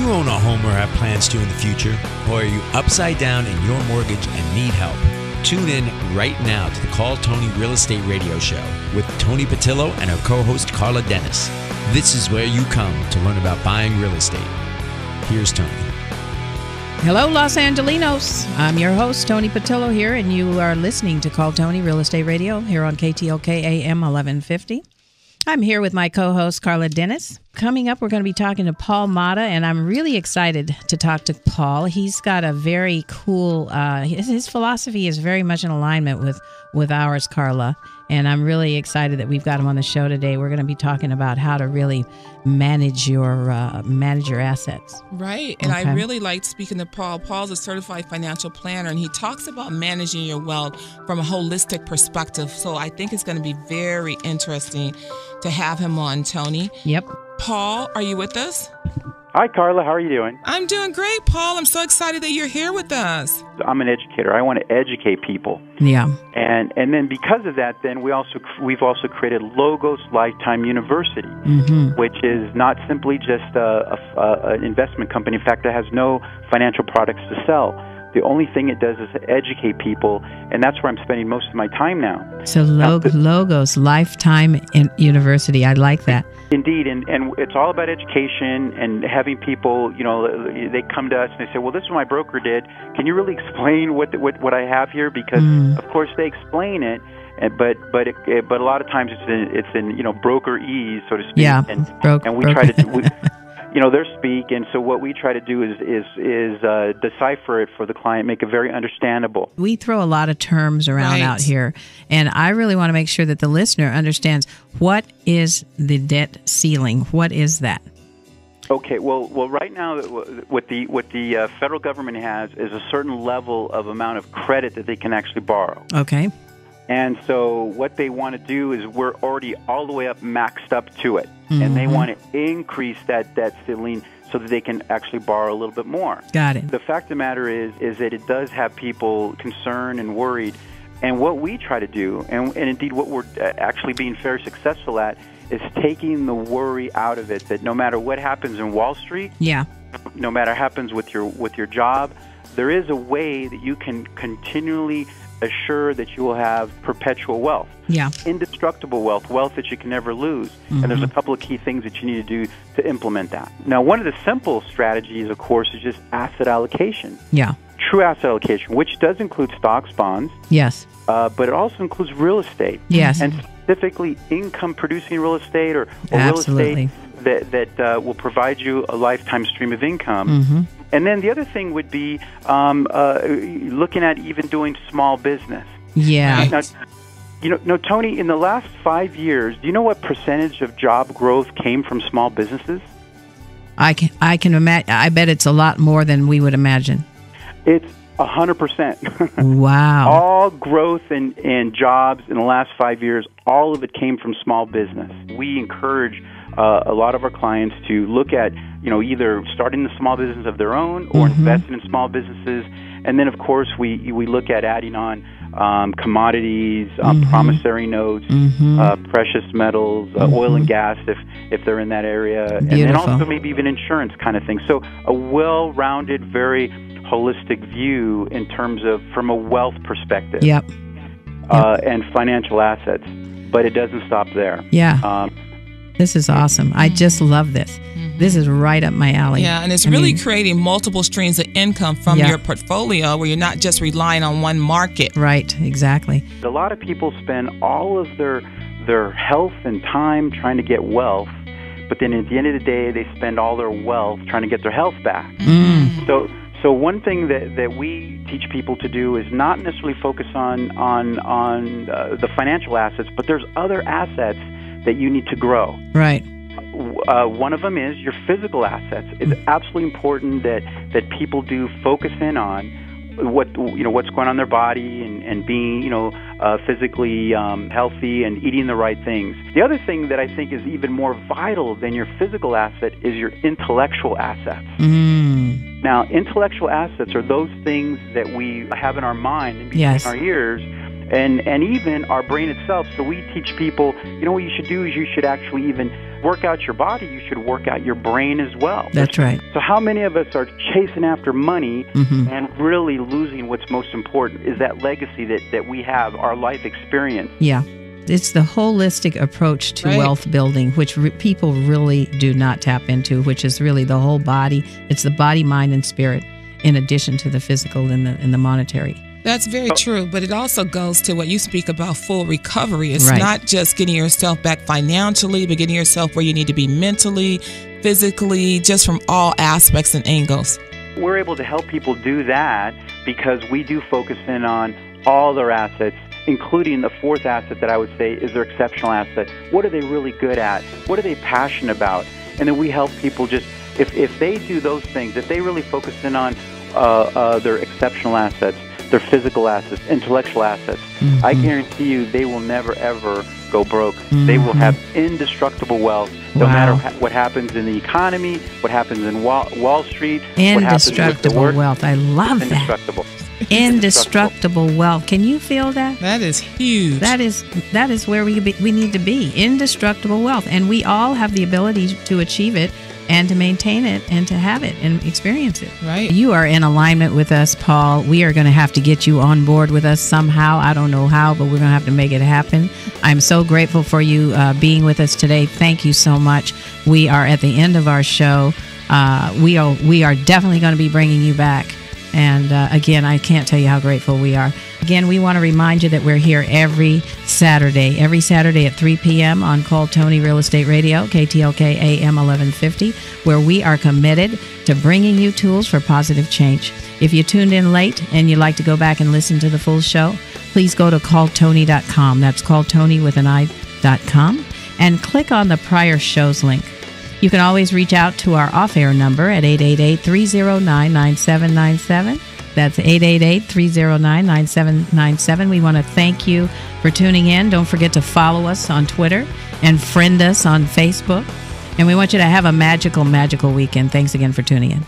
you own a home or have plans to in the future? Or are you upside down in your mortgage and need help? Tune in right now to the Call Toni Real Estate Radio Show with Toni Patillo and her co-host Carla Dennis. This is where you come to learn about buying real estate. Here's Toni. Hello, Los Angelinos. I'm your host, Toni Patillo here, and you are listening to Call Toni Real Estate Radio here on KTLK AM 1150. I'm here with my co-host, Carla Dennis. Coming up, we're going to be talking to Paul Mata, and I'm really excited to talk to Paul. He's got a very cool, his philosophy is very much in alignment with ours, Carla, and I'm really excited that we've got him on the show today. We're going to be talking about how to really manage your assets. Right, and I really like speaking to Paul. Paul's a certified financial planner, and he talks about managing your wealth from a holistic perspective, so I think it's going to be very interesting to have him on, Toni. Yep. Paul, are you with us? Hi, Carla. How are you doing? I'm doing great, Paul. I'm so excited that you're here with us. I'm an educator. I want to educate people. Yeah. And then because of that, then we've also created Logos Lifetime University, which is not simply just an investment company. In fact, it has no financial products to sell. The only thing it does is educate people, and that's where I'm spending most of my time now. So Logos Lifetime University, I like that. Indeed, and it's all about education and having people, they come to us and they say, well, this is what my broker did. Can you really explain what I have here? Because, of course, they explain it, but a lot of times it's in broker-ese, so to speak. Yeah, and we try to... their speak, and so what we try to do is decipher it for the client, make it very understandable. We throw a lot of terms around out here, and I really want to make sure that the listener understands what is the debt ceiling. What is that? Okay, well, right now, what the federal government has is a certain level of amount of credit that they can actually borrow. Okay. And so what they want to do is we're already all the way up, maxed up to it. And they want to increase that debt ceiling so that they can actually borrow a little bit more. Got it. The fact of the matter is that it does have people concerned and worried. And what we try to do, and indeed what we're actually being very successful at, is taking the worry out of it, that no matter what happens in Wall Street, no matter what happens with your job, there is a way that you can continually assure that you will have perpetual wealth, indestructible wealth that you can never lose. And there's a couple of key things that you need to do to implement that. Now, one of the simple strategies, of course, is just asset allocation. Yeah. True asset allocation, which does include stocks, bonds. Yes. But it also includes real estate. Yes. And specifically income-producing real esate or real estate that will provide you a lifetime stream of income. And then the other thing would be looking at even doing small business. Yeah. Now, Toni, in the last 5 years, do you know what percentage of job growth came from small businesses? I can imagine. I bet it's a lot more than we would imagine. It's 100%. Wow. All growth in jobs in the last 5 years, all of it came from small business. We encourage a lot of our clients to look at, either starting the small business of their own or investing in small businesses. And then, of course, we look at adding on commodities, promissory notes, precious metals, oil and gas if they're in that area, and then also maybe even insurance kind of thing. So a well-rounded, very holistic view in terms of from a wealth perspective and financial assets. But it doesn't stop there. Yeah. This is awesome. I just love this. This is right up my alley. Yeah, and it's really creating multiple streams of income from your portfolio where you're not just relying on one market. Right, exactly. A lot of people spend all of their health and time trying to get wealth, but then at the end of the day, they spend all their wealth trying to get their health back. So one thing that we teach people to do is not necessarily focus on the financial assets, but there's other assets that you need to grow. Right. One of them is your physical assets. It's absolutely important that people do focus in on what's going on in their body and being physically healthy and eating the right things. The other thing that I think is even more vital than your physical asset is your intellectual assets. Now, intellectual assets are those things that we have in our mind and between our ears and even our brain itself. So we teach people, what you should do is you should actually even work out your body. You should work out your brain as well. That's right. So how many of us are chasing after money and really losing what's most important is that legacy that we have, our life experience. Yeah. It's the holistic approach to wealth building, which people really do not tap into, which is really the whole body. It's the body, mind, and spirit, in addition to the physical and the monetary. That's very true, but it also goes to what you speak about, full recovery. It's not just getting yourself back financially, but getting yourself where you need to be mentally, physically, just from all aspects and angles. We're able to help people do that because we do focus in on all their assets, including the fourth asset that I would say is their exceptional asset. What are they really good at? What are they passionate about? And then we help people just, if they do those things, if they really focus in on their exceptional assets, their physical assets, intellectual assets, I guarantee you they will never, ever go broke. They will have indestructible wealth, no matter what happens in the economy, what happens in Wall Street, indestructible wealth. I love that. Indestructible. Indestructible wealth. Can you feel that? That is huge. That is where we need to be. Indestructible wealth. And we all have the ability to achieve it and to maintain it and to have it and experience it. Right. You are in alignment with us, Paul. We are going to have to get you on board with us somehow. I don't know how, but we're going to have to make it happen. I'm so grateful for you being with us today. Thank you so much. We are at the end of our show. We are definitely going to be bringing you back. And again, I can't tell you how grateful we are. Again, we want to remind you that we're here every Saturday at 3 p.m. on Call Toni Real Estate Radio, KTLK AM 1150, where we are committed to bringing you tools for positive change. If you tuned in late and you'd like to go back and listen to the full show, please go to calltoni.com. That's calltoni with an I.com, and click on the prior shows link. You can always reach out to our off-air number at 888-309-9797. That's 888-309-9797. We want to thank you for tuning in. Don't forget to follow us on Twitter and friend us on Facebook. And we want you to have a magical, magical weekend. Thanks again for tuning in.